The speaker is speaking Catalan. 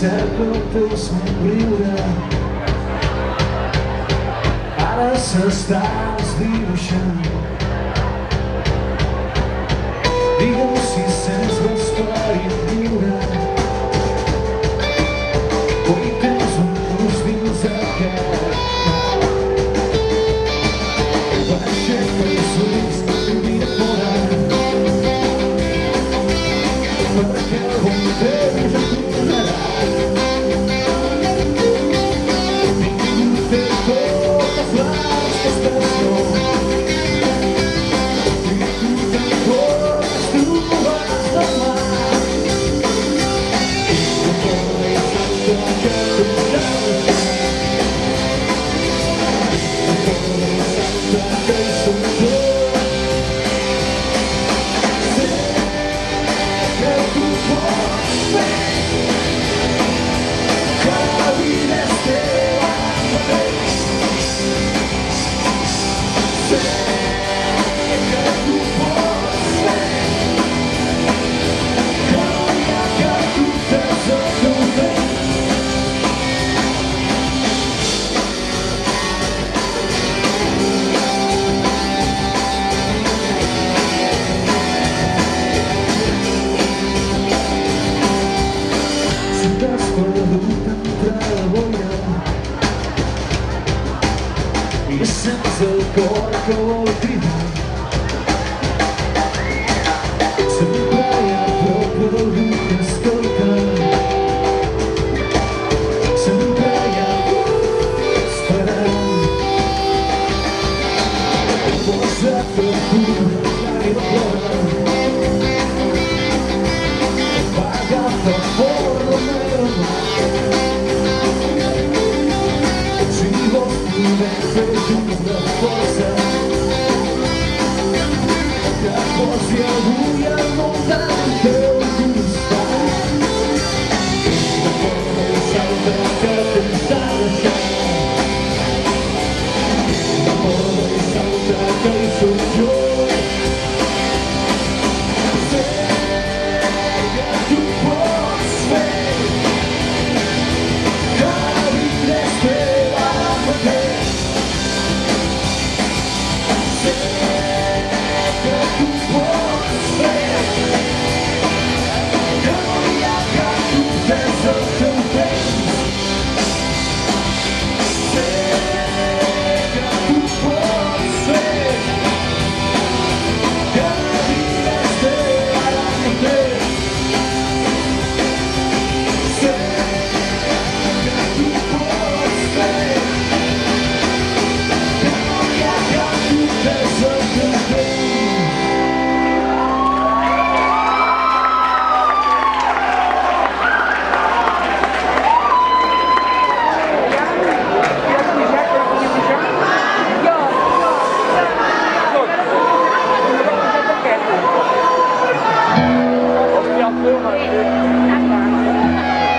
cerco el teu somriure. Ara s'estàs dibuixant. Digue'm si sents l'esperit lliure o hi tens un nus dins aquest mar. Aixeca els ulls i mira fora, perquè el bon temps ja tornarà. Ningú té totes les respostes, i sents el cor que vol cridar. Sempre hi ha prop d'algú que escolta, sempre hi ha algú esperant. Posa't a punt, l'ànima plora, va agafar fort la meva mà. Si vols poder fer junts de fora,